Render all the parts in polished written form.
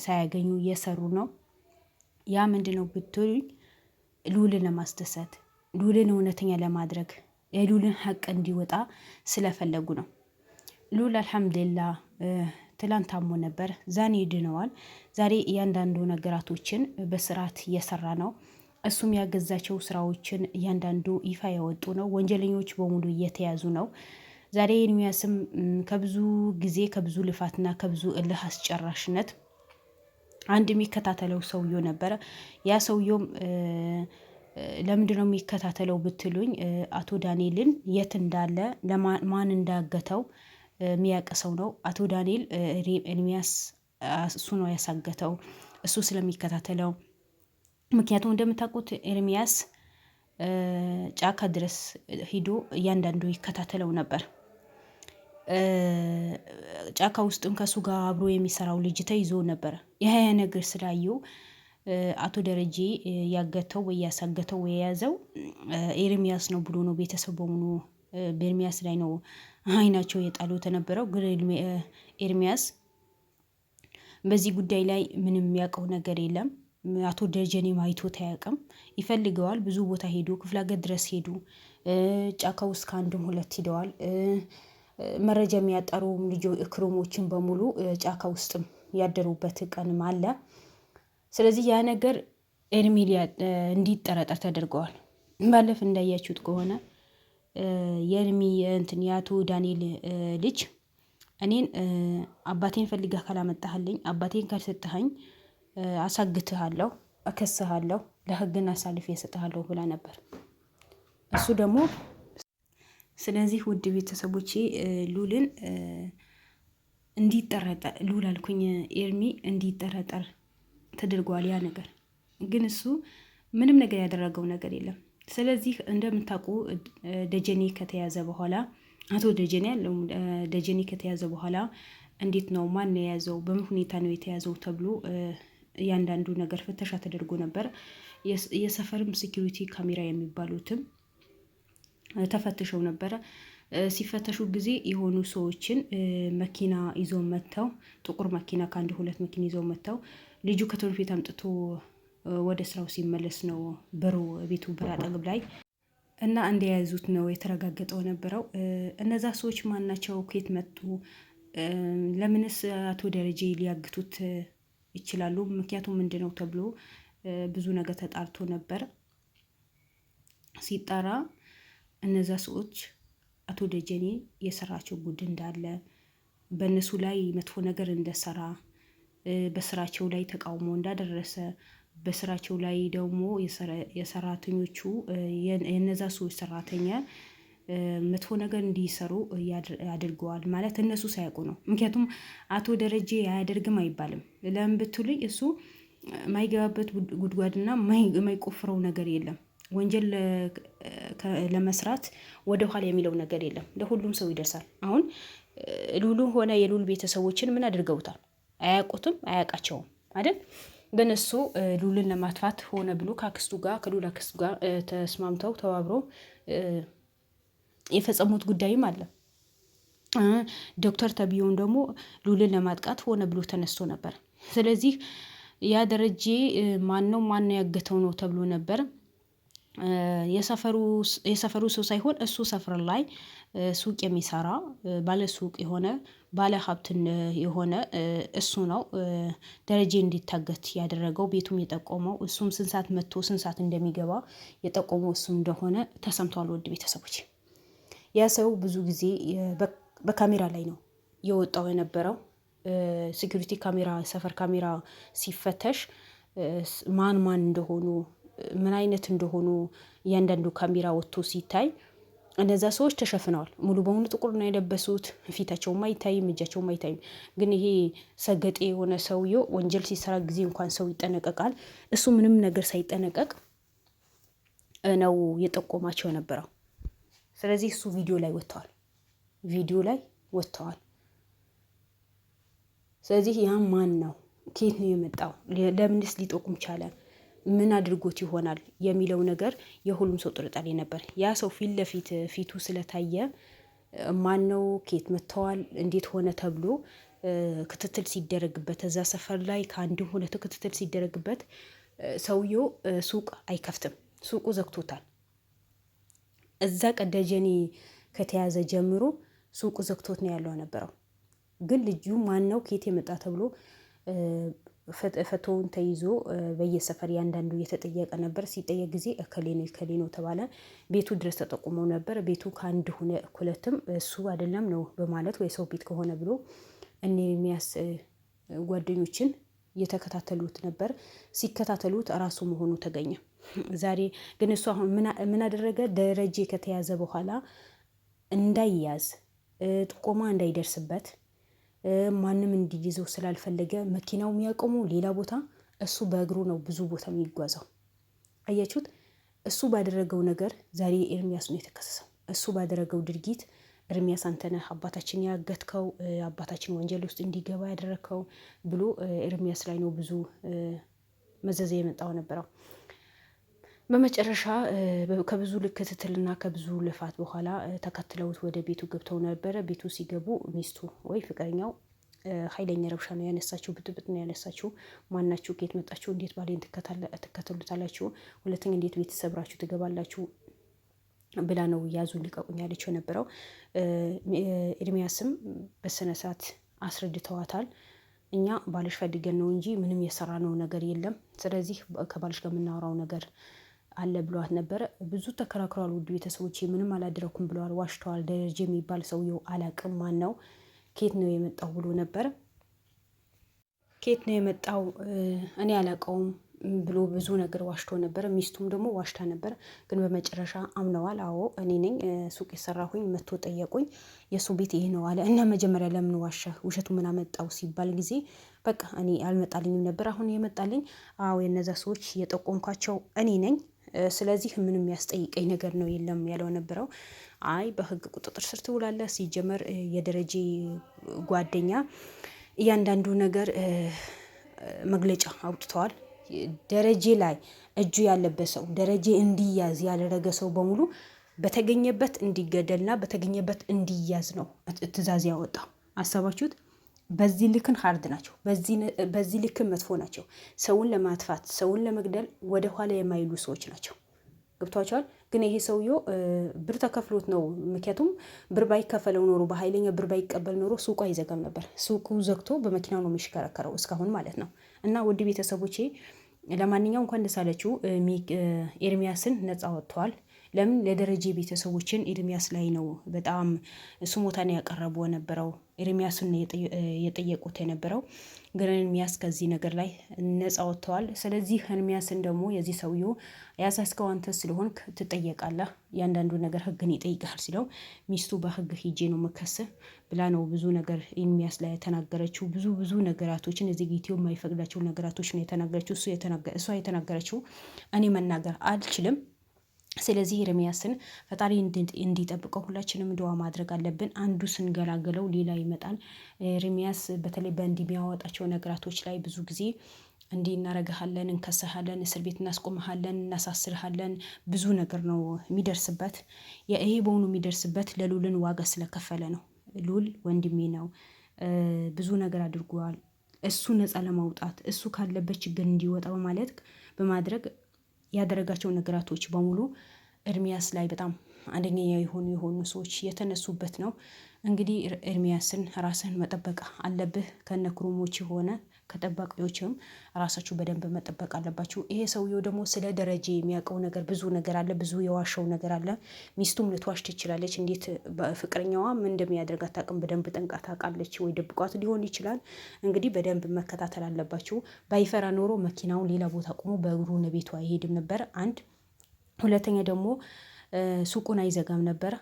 ሳያገኙ እየሰሩ ነው። ያ ምንድነው ብትሉኝ ልዑልን ለማስደሰት ልዑልን እውነተኛ ለማድረግ የልዑልን ሀቅ እንዲወጣ ስለፈለጉ ነው። ልዑል አልሐምዱሊላህ ትላንት ታሞ ነበር፣ ዛሬ ድነዋል። ዛሬ እያንዳንዱ ነገራቶችን በስርዓት እየሰራ ነው። እሱም ያገዛቸው ስራዎችን እያንዳንዱ ይፋ ያወጡ ነው። ወንጀለኞች በሙሉ እየተያዙ ነው። ዛሬ ኤርሚያስም ከብዙ ጊዜ ከብዙ ልፋትና ከብዙ እልህ አስጨራሽነት አንድ የሚከታተለው ሰውዬው ነበረ። ያ ሰውዬውም ለምንድነው የሚከታተለው ብትሉኝ አቶ ዳንኤልን የት እንዳለ ማን እንዳገተው የሚያውቅ ሰው ነው። አቶ ዳንኤል ኤርሚያስ እሱ ነው ያሳገተው፣ እሱ ስለሚከታተለው። ምክንያቱም እንደምታውቁት ኤርሚያስ ጫካ ድረስ ሂዶ እያንዳንዱ ይከታተለው ነበር። ጫካ ውስጥም ከሱ ጋር አብሮ የሚሰራው ልጅ ተይዞ ነበረ። ይሄ ነገር ስላየው አቶ ደረጀ ያገተው ወይ ያሳገተው ወይ የያዘው ኤርሚያስ ነው ብሎ ነው ቤተሰብ በሙሉ በኤርሚያስ ላይ ነው አይናቸው የጣሉት የነበረው። ግን ኤርሚያስ በዚህ ጉዳይ ላይ ምንም የሚያውቀው ነገር የለም። አቶ ደጀኔም አይቶት አያውቅም። ይፈልገዋል። ብዙ ቦታ ሄዱ፣ ክፍለ ሀገር ድረስ ሄዱ፣ ጫካ ውስጥ ከአንድም ሁለት ሂደዋል። መረጃ የሚያጠሩ ክሮሞችን በሙሉ ጫካ ውስጥም ያደሩበት ቀንም አለ። ስለዚህ ያ ነገር ኤርሚ እንዲጠረጠር ተደርገዋል። ባለፍ እንዳያችሁት ከሆነ የኤርሚ እንትን የአቶ ዳንኤል ልጅ እኔን አባቴን ፈልገህ ካላመጣህልኝ፣ አባቴን ካልሰጠኸኝ አሳግትሃለሁ፣ እከስሃለሁ፣ ለህግን አሳልፌ እሰጥሃለሁ ብላ ነበር። እሱ ደግሞ ስለዚህ ውድ ቤተሰቦቼ ልዑልን እንዲጠረጠር ልዑል አልኩኝ ኤርሚ እንዲጠረጠር ተደርጓል። ያ ነገር ግን እሱ ምንም ነገር ያደረገው ነገር የለም። ስለዚህ እንደምታውቁ ደጀኔ ከተያዘ በኋላ አቶ ደጀኔ ያለው ደጀኔ ከተያዘ በኋላ እንዴት ነው ማን የያዘው በምን ሁኔታ ነው የተያዘው ተብሎ እያንዳንዱ ነገር ፍተሻ ተደርጎ ነበር። የሰፈርም ሴኪሪቲ ካሜራ የሚባሉትም ተፈትሸው ነበረ። ሲፈተሹ ጊዜ የሆኑ ሰዎችን መኪና ይዘው መጥተው ጥቁር መኪና ከአንድ ሁለት መኪና ይዘው መጥተው ልጁ ከትምህርት ቤት አምጥቶ ወደ ስራው ሲመለስ ነው በሩ ቤቱ በር አጠገብ ላይ እና እንደያዙት ነው የተረጋገጠው ነበረው። እነዛ ሰዎች ማን ናቸው? ከየት መጡ? ለምንስ አቶ ደረጀ ሊያግቱት ይችላሉ? ምክንያቱም ምንድነው ተብሎ ብዙ ነገር ተጣርቶ ነበር። ሲጣራ እነዛ ሰዎች አቶ ደጀኔ የሰራቸው ጉድ እንዳለ፣ በእነሱ ላይ መጥፎ ነገር እንደሰራ፣ በስራቸው ላይ ተቃውሞ እንዳደረሰ፣ በስራቸው ላይ ደግሞ የሰራተኞቹ የነዛ ሰዎች ሰራተኛ መጥፎ ነገር እንዲሰሩ ያድርገዋል ማለት እነሱ ሳያውቁ ነው። ምክንያቱም አቶ ደረጀ አያደርግም አይባልም። ለምን ብትሉኝ እሱ ማይገባበት ጉድጓድና ማይቆፍረው ነገር የለም። ወንጀል ለመስራት ወደ ኋላ የሚለው ነገር የለም። ለሁሉም ሰው ይደርሳል። አሁን ልዑሉ ሆነ የልዑል ቤተሰቦችን ምን አድርገውታል? አያውቁትም፣ አያውቃቸውም አይደል? ግን እሱ ልዑልን ለማጥፋት ሆነ ብሎ ከአክስቱ ጋር ከልዑል አክስቱ ጋር ተስማምተው ተባብረው የፈጸሙት ጉዳይም አለ። ዶክተር ተብዬውን ደግሞ ልዑልን ለማጥቃት ሆነ ብሎ ተነስቶ ነበር። ስለዚህ ያ ደረጀ ማን ያገተው ነው ተብሎ ነበር። የሰፈሩ ሰው ሳይሆን እሱ ሰፈር ላይ ሱቅ የሚሰራ ባለ ሱቅ የሆነ ባለ ሀብት የሆነ እሱ ነው ደረጀ እንዲታገት ያደረገው። ቤቱም የጠቆመው እሱም ስንት ሰዓት መጥቶ ስንት ሰዓት እንደሚገባ የጠቆመው እሱ እንደሆነ ተሰምቷል። ውድ ቤተሰቦች ያ ሰው ብዙ ጊዜ በካሜራ ላይ ነው የወጣው የነበረው። ሴኩሪቲ ካሜራ ሰፈር ካሜራ ሲፈተሽ ማን እንደሆኑ ምን አይነት እንደሆኑ እያንዳንዱ ካሜራ ወጥቶ ሲታይ እነዛ ሰዎች ተሸፍነዋል። ሙሉ በሙሉ ጥቁር ነው የለበሱት። ፊታቸውም አይታይም፣ እጃቸውም አይታይም። ግን ይሄ ሰገጤ የሆነ ሰውዬው ወንጀል ሲሰራ ጊዜ እንኳን ሰው ይጠነቀቃል። እሱ ምንም ነገር ሳይጠነቀቅ ነው የጠቆማቸው የነበረው። ስለዚህ እሱ ቪዲዮ ላይ ወጥተዋል። ስለዚህ ያ ማን ነው? ከየት ነው የመጣው? ለምንስ ሊጠቁም ቻለ? ምን አድርጎት ይሆናል የሚለው ነገር የሁሉም ሰው ጥርጣሬ ነበር። ያ ሰው ፊት ለፊት ፊቱ ስለታየ ማን ነው፣ ከየት መጥተዋል፣ እንዴት ሆነ ተብሎ ክትትል ሲደረግበት እዛ ሰፈር ላይ ከአንድም ሁለት ክትትል ሲደረግበት ሰውየው ሱቅ አይከፍትም፣ ሱቁ ዘግቶታል። እዛ ቀደጀኔ ከተያዘ ጀምሮ ሱቁ ዘግቶት ነው ያለው ነበረው። ግን ልጁ ማን ነው ከየት የመጣ ተብሎ ፈቶውን ተይዞ በየሰፈር ያንዳንዱ እየተጠየቀ ነበር። ሲጠየቅ ጊዜ እከሌ ነው ተባለ። ቤቱ ድረስ ተጠቁመው ነበር። ቤቱ ከአንድ ሁለትም እሱ አይደለም ነው በማለት ወይ ሰው ቤት ከሆነ ብሎ እኔ የሚያስ ጓደኞችን እየተከታተሉት ነበር። ሲከታተሉት እራሱ መሆኑ ተገኘ። ዛሬ ግን እሱ አሁን ምን አደረገ? ደረጀ ከተያዘ በኋላ እንዳይያዝ ጥቆማ እንዳይደርስበት ማንም እንዲይዘው ስላልፈለገ መኪናው የሚያቆመው ሌላ ቦታ፣ እሱ በእግሩ ነው ብዙ ቦታ የሚጓዘው። አያችሁት? እሱ ባደረገው ነገር ዛሬ ኤርሚያስ ነው የተከሰሰው። እሱ ባደረገው ድርጊት ኤርሚያስ አንተነህ አባታችን ያገትከው፣ አባታችን ወንጀል ውስጥ እንዲገባ ያደረግከው ብሎ ኤርሚያስ ላይ ነው ብዙ መዘዘ የመጣው ነበረው። በመጨረሻ ከብዙ ክትትልና ከብዙ ልፋት በኋላ ተከትለውት ወደ ቤቱ ገብተው ነበረ። ቤቱ ሲገቡ ሚስቱ ወይ ፍቅረኛው ኃይለኛ ረብሻ ነው ያነሳችው፣ ብጥብጥ ነው ያነሳችው። ማናችሁ? ከየት መጣችሁ? እንዴት ባሌን ትከተሉታላችሁ? ሁለተኛ እንዴት ቤት ሰብራችሁ ትገባላችሁ? ብላ ነው ያዙ ልቀቁኝ ያለችው የነበረው። ኤርሚያስም በስነ ስርዓት አስረድተዋታል። እኛ ባልሽ ፈልገን ነው እንጂ ምንም የሰራነው ነገር የለም። ስለዚህ ከባልሽ ጋር የምናወራው ነገር አለ ብለዋት ነበረ። ብዙ ተከራክረዋል። ውድ ቤተሰቦች ምንም አላደረኩም ብለዋል፣ ዋሽተዋል። ደረጀ የሚባል ሰውየው አላቅም ማን ነው ኬት ነው የመጣው ብሎ ነበር። ኬት ነው የመጣው እኔ አላቀውም ብሎ ብዙ ነገር ዋሽቶ ነበር። ሚስቱም ደግሞ ዋሽታ ነበር። ግን በመጨረሻ አምነዋል። አዎ እኔ ነኝ ሱቅ የሰራሁኝ፣ መቶ ጠየቁኝ፣ የእሱ ቤት ይሄ ነው አለ። እና መጀመሪያ ለምን ዋሻ ውሸቱ ምን አመጣው ሲባል ጊዜ በቃ እኔ አልመጣልኝም ነበር፣ አሁን የመጣልኝ አዎ የነዛ ሰዎች የጠቆምኳቸው እኔ ነኝ፣ ስለዚህ ምንም ያስጠይቀኝ ነገር ነው የለም ያለው ነበረው። አይ በህግ ቁጥጥር ስር ትውላለህ። ሲጀመር የደረጀ ጓደኛ እያንዳንዱ ነገር መግለጫ አውጥተዋል። ደረጀ ላይ እጁ ያለበት ሰው ደረጀ እንዲያዝ ያደረገ ሰው በሙሉ በተገኘበት እንዲገደልና በተገኘበት እንዲያዝ ነው ትዕዛዝ ያወጣው። አሰባችሁት? በዚህ ልክን ሀርድ ናቸው። በዚህ ልክን መጥፎ ናቸው። ሰውን ለማጥፋት ሰውን ለመግደል ወደ ኋላ የማይሉ ሰዎች ናቸው። ገብቷቸዋል። ግን ይሄ ሰውዬው ብር ተከፍሎት ነው። ምክንያቱም ብር ባይከፈለው ኖሮ በኃይለኛ ብር ባይቀበል ኖሮ ሱቁ አይዘጋም ነበር። ሱቁ ዘግቶ በመኪናው ነው የሚሽከረከረው እስካሁን ማለት ነው። እና ውድ ቤተሰቦቼ ለማንኛውም እንኳን ደስ አላችሁ። ኤርሚያስን ነፃ ወጥተዋል። ለምን? ለደረጀ ቤተሰቦችን ኤርሚያስ ላይ ነው በጣም ስሞታን ያቀረቡ የነበረው። ኤርሚያስን የጠየቁት የነበረው ግን ኤርሚያስ ከዚህ ነገር ላይ ነፃ ወጥተዋል። ስለዚህ ኤርሚያስን ደግሞ የዚህ ሰውዬው ያሳስከው አንተ ስለሆንክ ትጠየቃለህ፣ ያንዳንዱ ነገር ህግን ይጠይቃል ሲለው ሚስቱ በህግ ሂጄ ነው መከስህ ብላ ነው ብዙ ነገር ኤርሚያስ ላይ የተናገረችው። ብዙ ነገራቶችን እዚህ ጊዜው የማይፈቅዳቸው ነገራቶች ነው የተናገረችው። እሷ የተናገረችው እኔ መናገር አልችልም። ስለዚህ ኤርሚያስን ፈጣሪ እንዲጠብቀው ሁላችንም ድዋ ማድረግ አለብን። አንዱ ስንገላገለው ሌላ ይመጣል። ኤርሚያስ በተለይ በእንዲህ የሚያወጣቸው ነገራቶች ላይ ብዙ ጊዜ እንዲህ እናረግሃለን፣ እንከሰሃለን፣ እስር ቤት እናስቆመሃለን፣ እናሳስርሃለን ብዙ ነገር ነው የሚደርስበት። ይሄ በሆኑ የሚደርስበት ለሉልን ዋጋ ስለከፈለ ነው። ሉል ወንድሜ ነው። ብዙ ነገር አድርጓል። እሱ ነፃ ለማውጣት እሱ ካለበት ችግር እንዲወጣ በማድረግ ያደረጋቸው ነገራቶች በሙሉ ኤርሚያስ ላይ በጣም አደገኛ የሆኑ ሰዎች የተነሱበት ነው። እንግዲህ ኤርሚያስን ራስን መጠበቅ አለብህ። ከነክሩሞች የሆነ ከጠባቂዎችም ራሳችሁ በደንብ መጠበቅ አለባችሁ። ይሄ ሰውየው ደግሞ ስለ ደረጀ የሚያውቀው ነገር ብዙ ነገር አለ፣ ብዙ የዋሻው ነገር አለ። ሚስቱም ልትዋሽ ትችላለች። እንዴት ፍቅረኛዋ ምን እንደሚያደርጋት አቅም በደንብ ጠንቃ ታውቃለች። ወይ ደብቋት ሊሆን ይችላል። እንግዲህ በደንብ መከታተል አለባችሁ። ባይፈራ ኖሮ መኪናውን ሌላ ቦታ ቆሞ በእግሩ ቤቱ አይሄድም ነበር። አንድ ሁለተኛ ደግሞ ሱቁን አይዘጋም ነበር።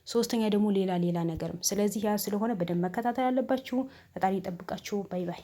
ሶስተኛ ደግሞ ሌላ ነገርም። ስለዚህ ያ ስለሆነ በደንብ መከታተል አለባችሁ። ፈጣሪ ይጠብቃችሁ። ባይ ባይ።